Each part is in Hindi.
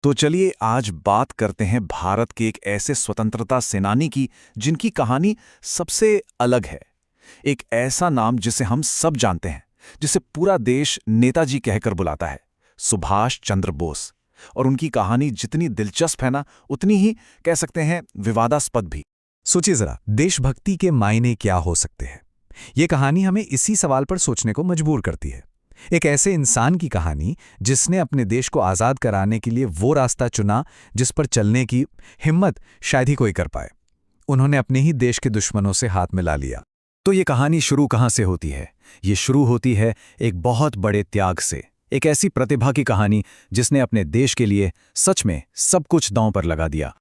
तो चलिए आज बात करते हैं भारत के एक ऐसे स्वतंत्रता सेनानी की जिनकी कहानी सबसे अलग है। एक ऐसा नाम जिसे हम सब जानते हैं, जिसे पूरा देश नेताजी कहकर बुलाता है, सुभाष चंद्र बोस। और उनकी कहानी जितनी दिलचस्प है ना, उतनी ही कह सकते हैं विवादास्पद भी। सोचिए जरा, देशभक्ति के मायने क्या हो सकते हैं। ये कहानी हमें इसी सवाल पर सोचने को मजबूर करती है। एक ऐसे इंसान की कहानी जिसने अपने देश को आज़ाद कराने के लिए वो रास्ता चुना जिस पर चलने की हिम्मत शायद ही कोई कर पाए। उन्होंने अपने ही देश के दुश्मनों से हाथ मिला लिया। तो ये कहानी शुरू कहाँ से होती है? ये शुरू होती है एक बहुत बड़े त्याग से। एक ऐसी प्रतिभा की कहानी जिसने अपने देश के लिए सच में सब कुछ दांव पर लगा दिया।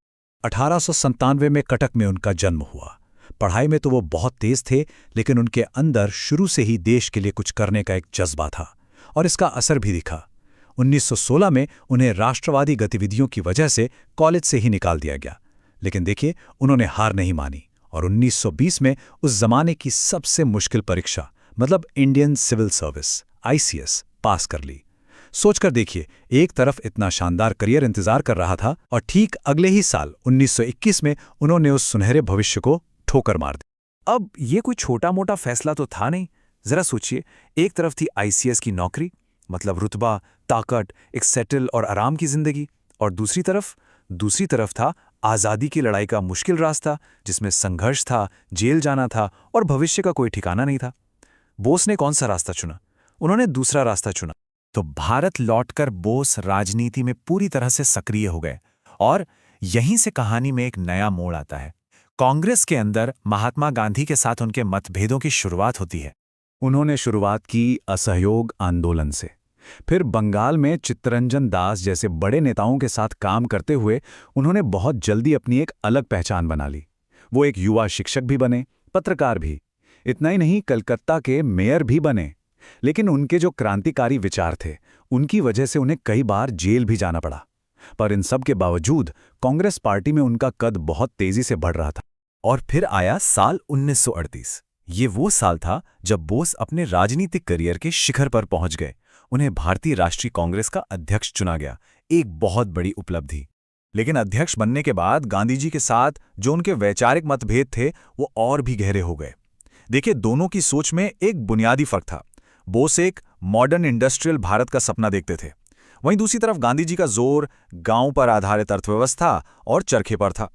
1897 में कटक में उनका जन्म हुआ। पढ़ाई में तो वो बहुत तेज थे, लेकिन उनके अंदर शुरू से ही देश के लिए कुछ करने का एक जज्बा था, और इसका असर भी दिखा। 1916 में उन्हें राष्ट्रवादी गतिविधियों की वजह से कॉलेज से ही निकाल दिया गया, लेकिन देखिए उन्होंने हार नहीं मानी और 1920 में उस जमाने की सबसे मुश्किल परीक्षा मतलब इंडियन सिविल सर्विस ICS पास कर ली। सोचकर देखिए, एक तरफ इतना शानदार करियर इंतजार कर रहा था और ठीक अगले ही साल 1921 में उन्होंने उस सुनहरे भविष्य को ठोकर मार दी। अब ये कोई छोटा मोटा फैसला तो था नहीं। जरा सोचिए, एक तरफ थी ICS की नौकरी, मतलब रुतबा, ताकत, एक सेटल और आराम की जिंदगी, और दूसरी तरफ था आज़ादी की लड़ाई का मुश्किल रास्ता जिसमें संघर्ष था, जेल जाना था और भविष्य का कोई ठिकाना नहीं था। बोस ने कौन सा रास्ता चुना? उन्होंने दूसरा रास्ता चुना। तो भारत लौटकर बोस राजनीति में पूरी तरह से सक्रिय हो गए, और यहीं से कहानी में एक नया मोड़ आता है। कांग्रेस के अंदर महात्मा गांधी के साथ उनके मतभेदों की शुरुआत होती है। उन्होंने शुरुआत की असहयोग आंदोलन से। फिर बंगाल में चित्तरंजन दास जैसे बड़े नेताओं के साथ काम करते हुए उन्होंने बहुत जल्दी अपनी एक अलग पहचान बना ली। वो एक युवा शिक्षक भी बने, पत्रकार भी। इतना ही नहीं, कलकत्ता के मेयर भी बने। लेकिन उनके जो क्रांतिकारी विचार थे, उनकी वजह से उन्हें कई बार जेल भी जाना पड़ा। पर इन सब के बावजूद कांग्रेस पार्टी में उनका कद बहुत तेजी से बढ़ रहा था। और फिर आया साल 1938। ये वो साल था जब बोस अपने राजनीतिक करियर के शिखर पर पहुंच गए। उन्हें भारतीय राष्ट्रीय कांग्रेस का अध्यक्ष चुना गया, एक बहुत बड़ी उपलब्धि। लेकिन अध्यक्ष बनने के बाद गांधी जी के साथ जो उनके वैचारिक मतभेद थे, वो और भी गहरे हो गए। देखिए, दोनों की सोच में एक बुनियादी फर्क था। बोस एक मॉडर्न इंडस्ट्रियल भारत का सपना देखते थे, वहीं दूसरी तरफ गांधी जी का जोर गांव पर आधारित अर्थव्यवस्था और चरखे पर था।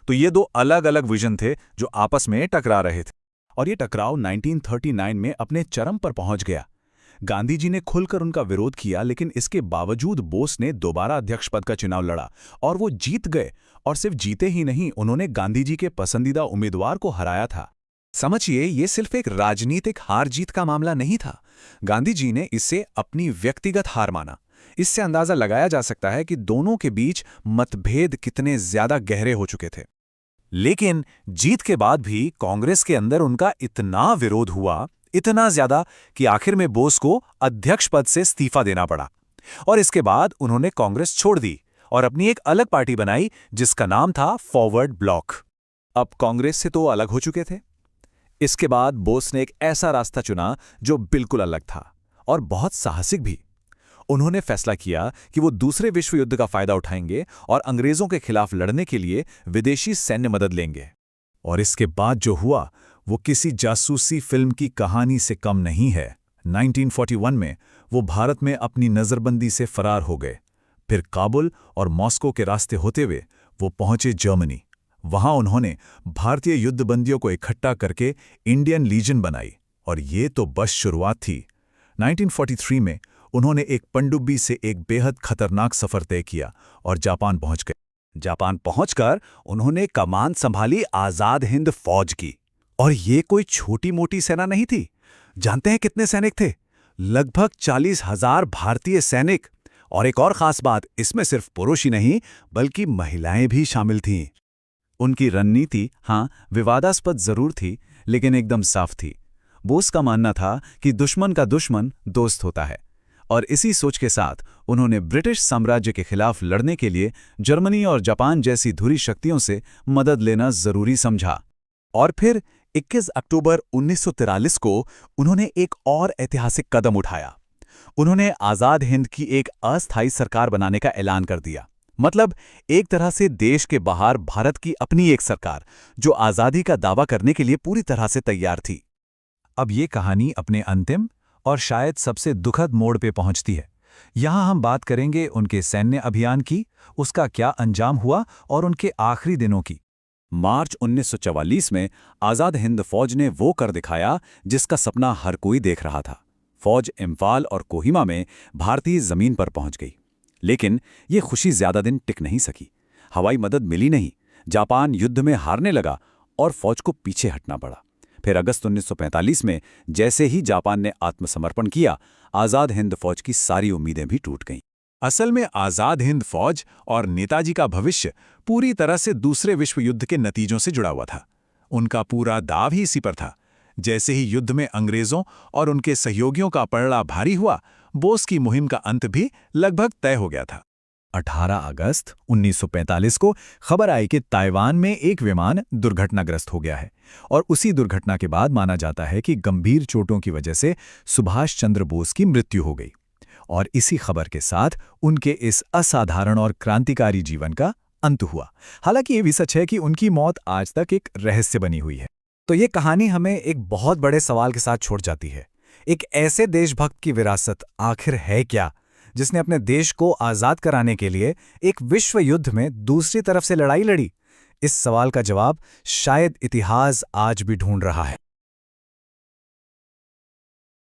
तो ये दो अलग अलग विजन थे जो आपस में टकरा रहे थे, और ये टकराव 1939 में अपने चरम पर पहुंच गया। गांधी जी ने खुलकर उनका विरोध किया, लेकिन इसके बावजूद बोस ने दोबारा अध्यक्ष पद का चुनाव लड़ा और वो जीत गए। और सिर्फ जीते ही नहीं, उन्होंने गांधी जी के पसंदीदा उम्मीदवार को हराया था। समझिए, ये सिर्फ एक राजनीतिक हार जीत का मामला नहीं था। गांधी जी ने इसे अपनी व्यक्तिगत हार माना। इससे अंदाजा लगाया जा सकता है कि दोनों के बीच मतभेद कितने ज्यादा गहरे हो चुके थे। लेकिन जीत के बाद भी कांग्रेस के अंदर उनका इतना विरोध हुआ, इतना ज्यादा, कि आखिर में बोस को अध्यक्ष पद से इस्तीफा देना पड़ा। और इसके बाद उन्होंने कांग्रेस छोड़ दी और अपनी एक अलग पार्टी बनाई जिसका नाम था फॉरवर्ड ब्लॉक। अब कांग्रेस से तो अलग हो चुके थे। इसके बाद बोस ने एक ऐसा रास्ता चुना जो बिल्कुल अलग था और बहुत साहसिक भी। उन्होंने फैसला किया कि वो दूसरे विश्व युद्ध का फायदा उठाएंगे और अंग्रेजों के खिलाफ लड़ने के लिए विदेशी सैन्य मदद लेंगे। और इसके बाद जो हुआ वो किसी जासूसी फिल्म की कहानी से कम नहीं है। 1941 में वो भारत में अपनी नजरबंदी से फरार हो गए। फिर काबुल और मॉस्को के रास्ते होते हुए वो पहुंचे जर्मनी। वहां उन्होंने भारतीय युद्धबंदियों को इकट्ठा करके इंडियन लीजन बनाई, और ये तो बस शुरुआत थी। 1943 में उन्होंने एक पनडुब्बी से एक बेहद खतरनाक सफर तय किया और जापान पहुंच गए। जापान पहुंचकर उन्होंने कमान संभाली आजाद हिंद फौज की। और ये कोई छोटी मोटी सेना नहीं थी। जानते हैं कितने सैनिक थे? लगभग 40,000 भारतीय सैनिक। और एक और खास बात, इसमें सिर्फ पुरुष ही नहीं बल्कि महिलाएं भी शामिल थीं। उनकी रणनीति, हाँ, विवादास्पद जरूर थी, लेकिन एकदम साफ थी। बोस का मानना था कि दुश्मन का दुश्मन दोस्त होता है, और इसी सोच के साथ उन्होंने ब्रिटिश साम्राज्य के खिलाफ लड़ने के लिए जर्मनी और जापान जैसी धुरी शक्तियों से मदद लेना जरूरी समझा। और फिर 21 अक्टूबर 1943 को उन्होंने एक और ऐतिहासिक कदम उठाया। उन्होंने आजाद हिंद की एक अस्थायी सरकार बनाने का ऐलान कर दिया। मतलब एक तरह से देश के बाहर भारत की अपनी एक सरकार जो आज़ादी का दावा करने के लिए पूरी तरह से तैयार थी। अब ये कहानी अपने अंतिम और शायद सबसे दुखद मोड़ पे पहुंचती है। यहाँ हम बात करेंगे उनके सैन्य अभियान की, उसका क्या अंजाम हुआ और उनके आखिरी दिनों की। मार्च 1944 में आज़ाद हिंद फौज ने वो कर दिखाया जिसका सपना हर कोई देख रहा था। फौज इम्फाल और कोहिमा में भारतीय जमीन पर पहुंच गई। लेकिन ये खुशी ज्यादा दिन टिक नहीं सकी। हवाई मदद मिली नहीं, जापान युद्ध में हारने लगा और फौज को पीछे हटना पड़ा। फिर अगस्त 1945 में जैसे ही जापान ने आत्मसमर्पण किया, आज़ाद हिंद फौज की सारी उम्मीदें भी टूट गईं। असल में आज़ाद हिंद फौज और नेताजी का भविष्य पूरी तरह से दूसरे विश्व युद्ध के नतीजों से जुड़ा हुआ था। उनका पूरा दाव ही इसी पर था। जैसे ही युद्ध में अंग्रेजों और उनके सहयोगियों का पलड़ा भारी हुआ, बोस की मुहिम का अंत भी लगभग तय हो गया था। 18 अगस्त 1945 को खबर आई कि ताइवान में एक विमान दुर्घटनाग्रस्त हो गया है और उसी दुर्घटना के बाद माना जाता है कि गंभीर चोटों की वजह से सुभाष चंद्र बोस की मृत्यु हो गई। और इसी खबर के साथ उनके इस असाधारण और क्रांतिकारी जीवन का अंत हुआ। हालांकि ये भी सच है कि उनकी मौत आज तक एक रहस्य बनी हुई है। तो ये कहानी हमें एक बहुत बड़े सवाल के साथ छोड़ जाती है। एक ऐसे देशभक्त की विरासत आखिर है क्या, जिसने अपने देश को आज़ाद कराने के लिए एक विश्व युद्ध में दूसरी तरफ से लड़ाई लड़ी? इस सवाल का जवाब शायद इतिहास आज भी ढूंढ रहा है।